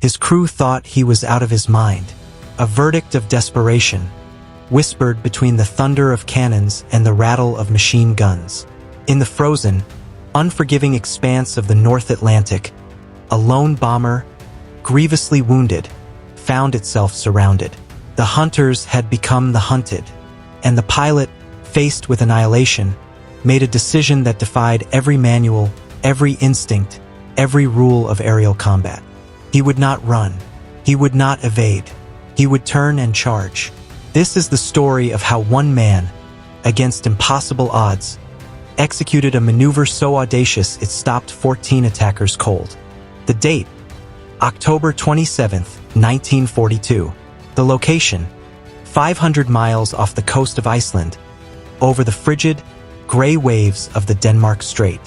His crew thought he was out of his mind. A verdict of desperation, whispered between the thunder of cannons and the rattle of machine guns. In the frozen, unforgiving expanse of the North Atlantic, a lone bomber, grievously wounded, found itself surrounded. The hunters had become the hunted, and the pilot, faced with annihilation, made a decision that defied every manual, every instinct, every rule of aerial combat. He would not run. He would not evade. He would turn and charge. This is the story of how one man, against impossible odds, executed a maneuver so audacious it stopped 14 attackers cold. The date, October 27, 1942. The location, 500 miles off the coast of Iceland, over the frigid, gray waves of the Denmark Strait.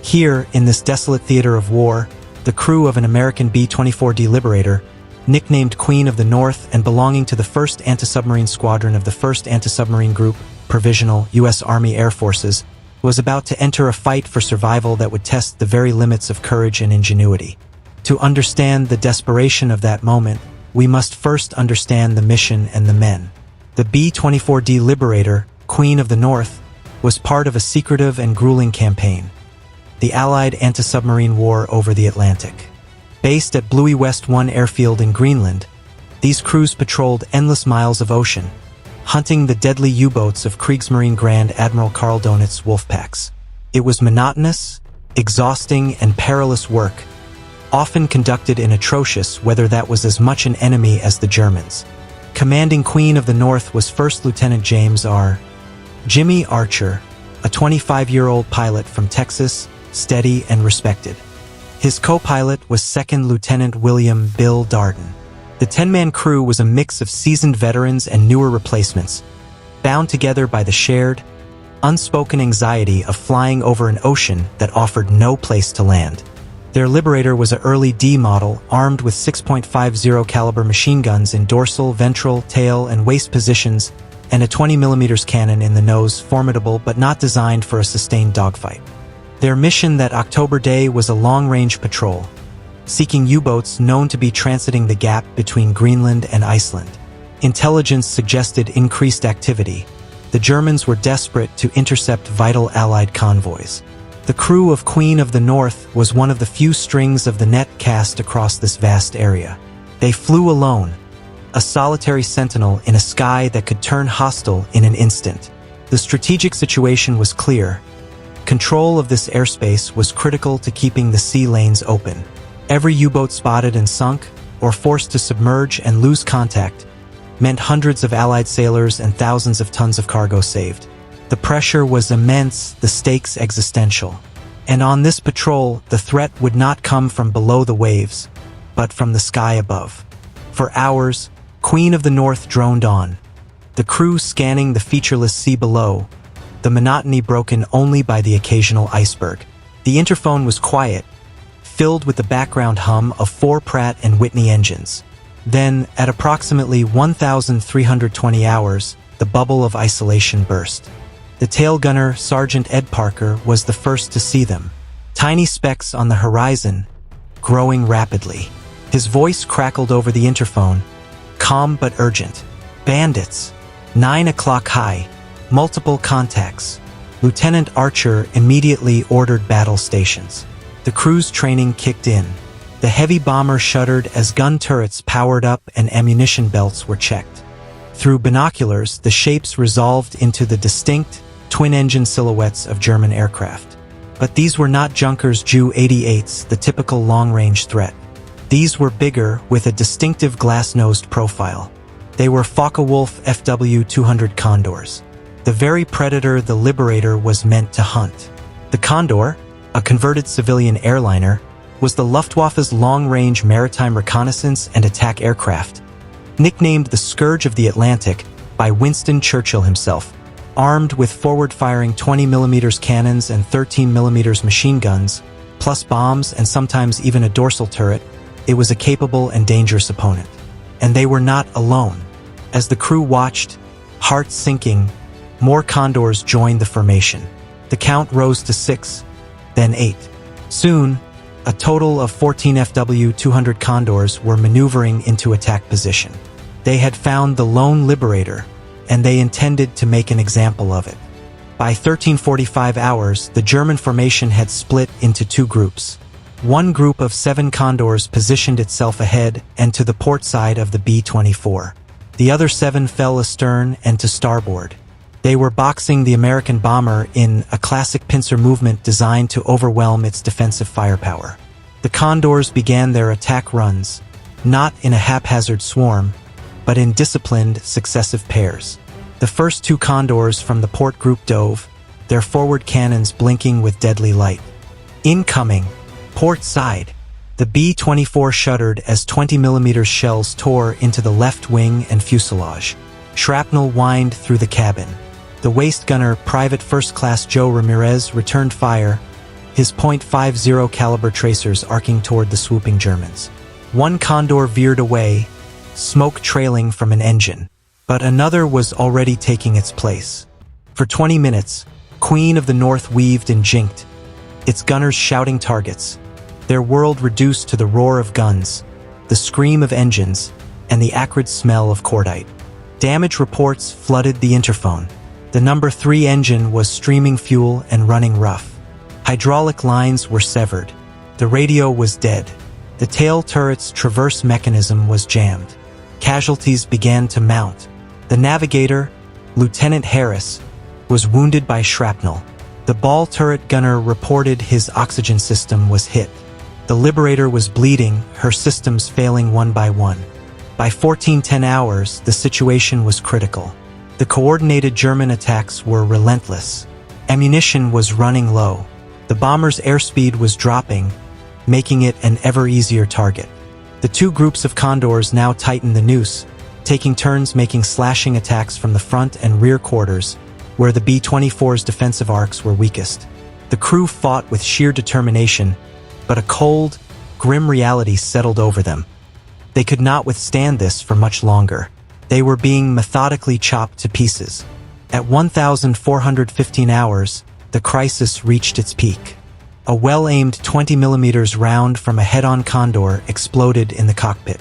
Here, in this desolate theater of war, the crew of an American B-24D Liberator, nicknamed Queen of the North and belonging to the 1st Anti-Submarine Squadron of the 1st Anti-Submarine Group, Provisional U.S. Army Air Forces, was about to enter a fight for survival that would test the very limits of courage and ingenuity. To understand the desperation of that moment, we must first understand the mission and the men. The B-24D Liberator, Queen of the North, was part of a secretive and grueling campaign, the Allied anti-submarine war over the Atlantic. Based at WWII West 1 airfield in Greenland, these crews patrolled endless miles of ocean, hunting the deadly U-boats of Kriegsmarine Grand Admiral Karl Donetz's wolfpacks. It was monotonous, exhausting, and perilous work, often conducted in atrocious weather that was as much an enemy as the Germans. Commanding Queen of the North was First Lieutenant James R. Jimmy Archer, a 25-year-old pilot from Texas, steady and respected. His co-pilot was Second Lieutenant William Bill Darden. The 10-man crew was a mix of seasoned veterans and newer replacements, bound together by the shared, unspoken anxiety of flying over an ocean that offered no place to land. Their Liberator was an early D model, armed with 6.50 caliber machine guns in dorsal, ventral, tail, and waist positions, and a 20mm cannon in the nose, formidable but not designed for a sustained dogfight. Their mission that October day was a long-range patrol, seeking U-boats known to be transiting the gap between Greenland and Iceland. Intelligence suggested increased activity. The Germans were desperate to intercept vital Allied convoys. The crew of Queen of the North was one of the few strings of the net cast across this vast area. They flew alone, a solitary sentinel in a sky that could turn hostile in an instant. The strategic situation was clear. Control of this airspace was critical to keeping the sea lanes open. Every U-boat spotted and sunk, or forced to submerge and lose contact, meant hundreds of Allied sailors and thousands of tons of cargo saved. The pressure was immense, the stakes existential. And on this patrol, the threat would not come from below the waves, but from the sky above. For hours, Queen of the North droned on, the crew scanning the featureless sea below, the monotony broken only by the occasional iceberg. The interphone was quiet, filled with the background hum of 4 Pratt & Whitney engines. Then, at approximately 1,320 hours, the bubble of isolation burst. The tail gunner, Sergeant Ed Parker, was the first to see them. Tiny specks on the horizon, growing rapidly. His voice crackled over the interphone, calm but urgent. Bandits. 9 o'clock high. Multiple contacts. Lieutenant Archer immediately ordered battle stations. The crew's training kicked in. The heavy bomber shuddered as gun turrets powered up and ammunition belts were checked. Through binoculars, the shapes resolved into the distinct, twin-engine silhouettes of German aircraft. But these were not Junkers Ju-88s, the typical long-range threat. These were bigger, with a distinctive glass-nosed profile. They were Focke-Wulf FW-200 Condors, the very predator the Liberator was meant to hunt. The Condor, a converted civilian airliner, was the Luftwaffe's long-range maritime reconnaissance and attack aircraft, nicknamed the Scourge of the Atlantic by Winston Churchill himself. Armed with forward-firing 20mm cannons and 13mm machine guns, plus bombs and sometimes even a dorsal turret, it was a capable and dangerous opponent. And they were not alone. As the crew watched, hearts sinking, more Condors joined the formation. The count rose to 6, then 8. Soon, A total of 14 FW-200 Condors were maneuvering into attack position. They had found the lone liberator, and they intended to make an example of it. By 1345 hours, the German formation had split into two groups. One group of 7 Condors positioned itself ahead and to the port side of the B-24. The other 7 fell astern and to starboard. They were boxing the American bomber in a classic pincer movement designed to overwhelm its defensive firepower. The Condors began their attack runs, not in a haphazard swarm, but in disciplined, successive pairs. The first 2 Condors from the port group dove, their forward cannons blinking with deadly light. Incoming! Port side! The B-24 shuddered as 20mm shells tore into the left wing and fuselage. Shrapnel whined through the cabin. The waist gunner, Private First Class Joe Ramirez, returned fire, his .50 caliber tracers arcing toward the swooping Germans. One Condor veered away, smoke trailing from an engine, but another was already taking its place. For 20 minutes, Queen of the North weaved and jinked, its gunners shouting targets, their world reduced to the roar of guns, the scream of engines, and the acrid smell of cordite. Damage reports flooded the interphone. The number 3 engine was streaming fuel and running rough. Hydraulic lines were severed. The radio was dead. The tail turret's traverse mechanism was jammed. Casualties began to mount. The navigator, Lieutenant Harris, was wounded by shrapnel. The ball turret gunner reported his oxygen system was hit. The Liberator was bleeding, her systems failing one by one. By 1410 hours, the situation was critical. The coordinated German attacks were relentless. Ammunition was running low. The bomber's airspeed was dropping, making it an ever easier target. The 2 groups of Condors now tightened the noose, taking turns making slashing attacks from the front and rear quarters, where the B-24's defensive arcs were weakest. The crew fought with sheer determination, but a cold, grim reality settled over them. They could not withstand this for much longer. They were being methodically chopped to pieces. At 1,415 hours, the crisis reached its peak. A well-aimed 20mm round from a head-on Condor exploded in the cockpit.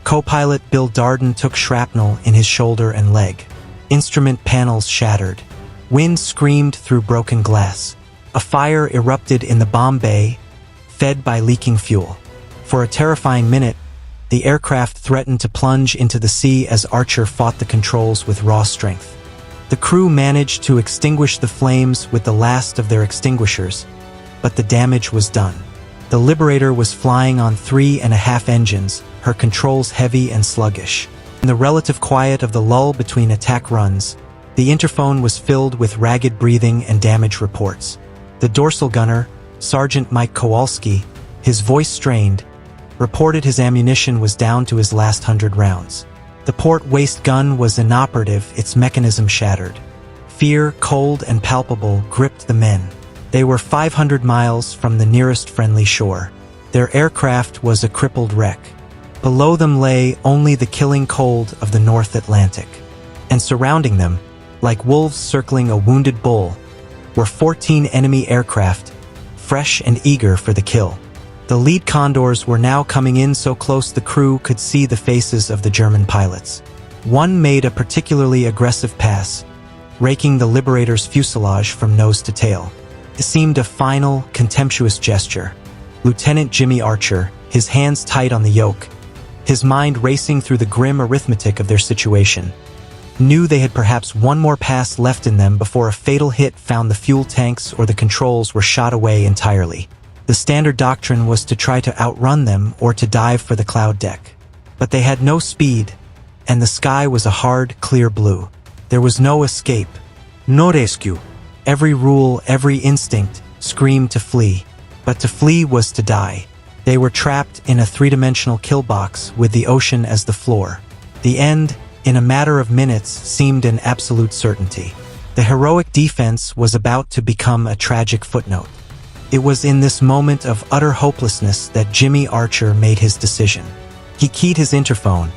Co-pilot Bill Darden took shrapnel in his shoulder and leg. Instrument panels shattered. Wind screamed through broken glass. A fire erupted in the bomb bay, fed by leaking fuel. For a terrifying minute, the aircraft threatened to plunge into the sea as Archer fought the controls with raw strength. The crew managed to extinguish the flames with the last of their extinguishers, but the damage was done. The Liberator was flying on 3.5 engines, her controls heavy and sluggish. In the relative quiet of the lull between attack runs, the interphone was filled with ragged breathing and damage reports. The dorsal gunner, Sergeant Mike Kowalski, his voice strained, reported his ammunition was down to his last 100 rounds. The port waist gun was inoperative, its mechanism shattered. Fear, cold and palpable, gripped the men. They were 500 miles from the nearest friendly shore. Their aircraft was a crippled wreck. Below them lay only the killing cold of the North Atlantic. And surrounding them, like wolves circling a wounded bull, were 14 enemy aircraft, fresh and eager for the kill. The lead Condors were now coming in so close the crew could see the faces of the German pilots. One made a particularly aggressive pass, raking the Liberator's fuselage from nose to tail. It seemed a final, contemptuous gesture. Lieutenant Jimmy Archer, his hands tight on the yoke, his mind racing through the grim arithmetic of their situation, knew they had perhaps one more pass left in them before a fatal hit found the fuel tanks or the controls were shot away entirely. The standard doctrine was to try to outrun them or to dive for the cloud deck. But they had no speed, and the sky was a hard, clear blue. There was no escape, no rescue. Every rule, every instinct screamed to flee. But to flee was to die. They were trapped in a three-dimensional kill box with the ocean as the floor. The end, in a matter of minutes, seemed an absolute certainty. The heroic defense was about to become a tragic footnote. It was in this moment of utter hopelessness that Jimmy Archer made his decision. He keyed his interphone,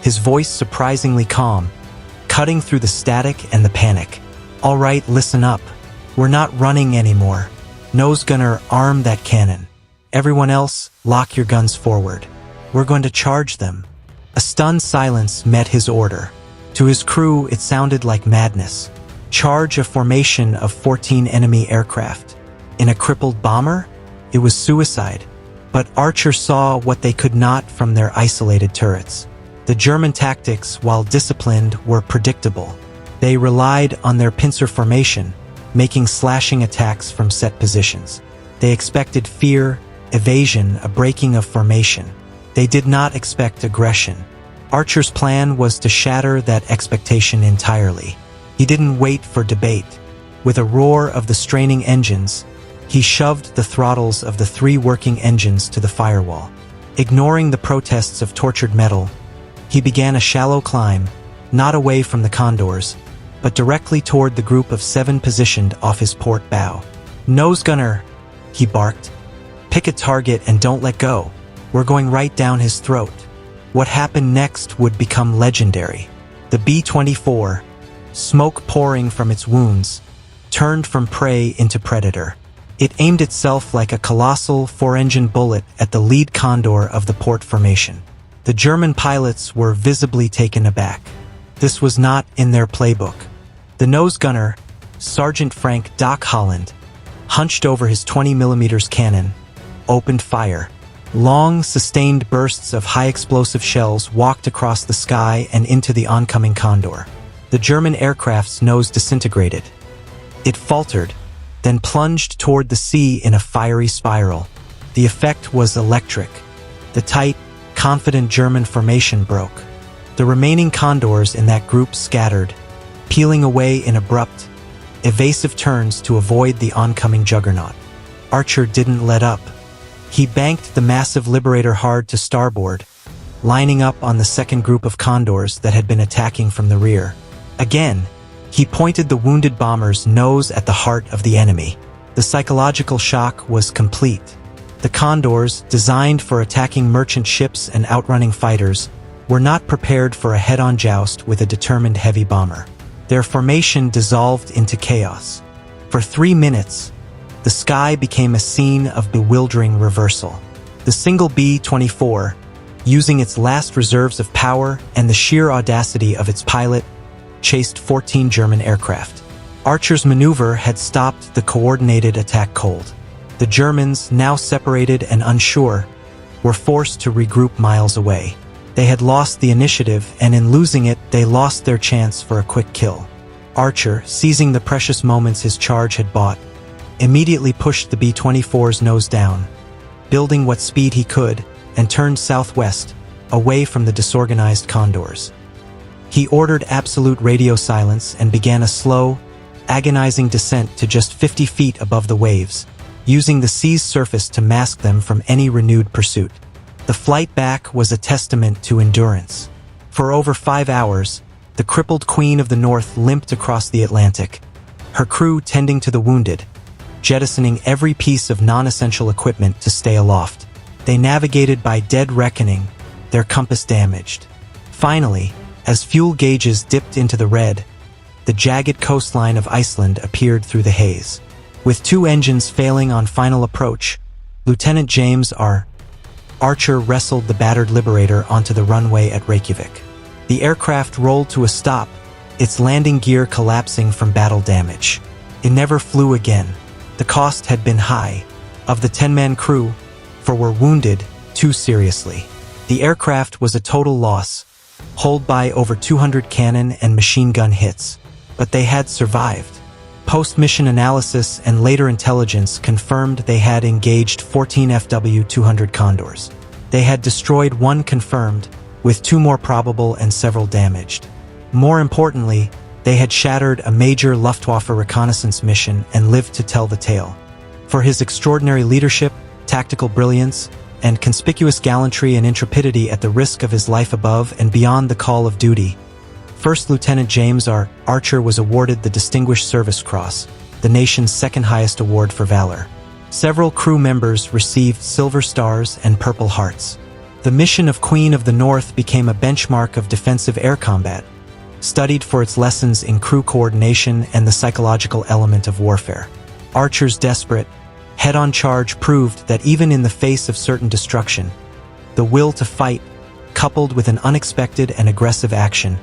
his voice surprisingly calm, cutting through the static and the panic. "All right, listen up. We're not running anymore. Nose gunner, arm that cannon. Everyone else, lock your guns forward. We're going to charge them." A stunned silence met his order. To his crew, it sounded like madness. Charge a formation of 14 enemy aircraft. In a crippled bomber? It was suicide. But Archer saw what they could not from their isolated turrets. The German tactics, while disciplined, were predictable. They relied on their pincer formation, making slashing attacks from set positions. They expected fear, evasion, a breaking of formation. They did not expect aggression. Archer's plan was to shatter that expectation entirely. He didn't wait for debate. With a roar of the straining engines, he shoved the throttles of the 3 working engines to the firewall. Ignoring the protests of tortured metal, he began a shallow climb, not away from the Condors, but directly toward the group of 7 positioned off his port bow. "Nose gunner," he barked. "Pick a target and don't let go. We're going right down his throat." What happened next would become legendary. The B-24, smoke pouring from its wounds, turned from prey into predator. It aimed itself like a colossal 4-engine bullet at the lead Condor of the port formation. The German pilots were visibly taken aback. This was not in their playbook. The nose gunner, Sergeant Frank Doc Holland, hunched over his 20mm cannon, opened fire. Long, sustained bursts of high-explosive shells walked across the sky and into the oncoming Condor. The German aircraft's nose disintegrated. It faltered, then plunged toward the sea in a fiery spiral. The effect was electric. The tight, confident German formation broke. The remaining Condors in that group scattered, peeling away in abrupt, evasive turns to avoid the oncoming juggernaut. Archer didn't let up. He banked the massive Liberator hard to starboard, lining up on the second group of Condors that had been attacking from the rear. Again, he pointed the wounded bomber's nose at the heart of the enemy. The psychological shock was complete. The Condors, designed for attacking merchant ships and outrunning fighters, were not prepared for a head-on joust with a determined heavy bomber. Their formation dissolved into chaos. For 3 minutes, the sky became a scene of bewildering reversal. The single B-24, using its last reserves of power and the sheer audacity of its pilot, chased 14 German aircraft. Archer's maneuver had stopped the coordinated attack cold. The Germans, now separated and unsure, were forced to regroup miles away. They had lost the initiative, and in losing it, they lost their chance for a quick kill. Archer, seizing the precious moments his charge had bought, immediately pushed the B-24's nose down, building what speed he could, and turned southwest, away from the disorganized Condors. He ordered absolute radio silence and began a slow, agonizing descent to just 50 feet above the waves, using the sea's surface to mask them from any renewed pursuit. The flight back was a testament to endurance. For over 5 hours, the crippled Queen of the North limped across the Atlantic, her crew tending to the wounded, jettisoning every piece of non-essential equipment to stay aloft. They navigated by dead reckoning, their compass damaged. Finally, as fuel gauges dipped into the red, the jagged coastline of Iceland appeared through the haze. With 2 engines failing on final approach, Lieutenant James R. Archer wrestled the battered Liberator onto the runway at Reykjavik. The aircraft rolled to a stop, its landing gear collapsing from battle damage. It never flew again. The cost had been high. Of the 10-man crew, 4 were wounded, 2 seriously. The aircraft was a total loss, holed by over 200 cannon and machine gun hits. But they had survived. Post-mission analysis and later intelligence confirmed they had engaged 14 FW-200 Condors. They had destroyed 1 confirmed, with 2 more probable and several damaged. More importantly, they had shattered a major Luftwaffe reconnaissance mission and lived to tell the tale. For his extraordinary leadership, tactical brilliance, and conspicuous gallantry and intrepidity at the risk of his life above and beyond the call of duty, First Lieutenant James R. Archer was awarded the Distinguished Service Cross, the nation's 2nd highest award for valor. Several crew members received Silver Stars and Purple Hearts. The mission of Queen of the North became a benchmark of defensive air combat, studied for its lessons in crew coordination and the psychological element of warfare. Archer's desperate, head-on charge proved that even in the face of certain destruction, the will to fight, coupled with an unexpected and aggressive action,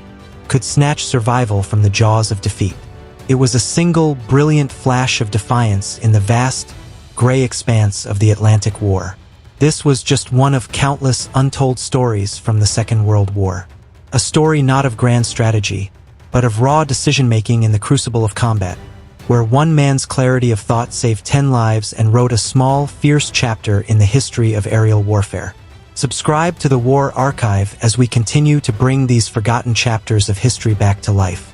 could snatch survival from the jaws of defeat. It was a single, brilliant flash of defiance in the vast, gray expanse of the Atlantic War. This was just one of countless untold stories from the Second World War. A story not of grand strategy, but of raw decision-making in the crucible of combat, where one man's clarity of thought saved 10 lives and wrote a small, fierce chapter in the history of aerial warfare. Subscribe to the War Archive as we continue to bring these forgotten chapters of history back to life.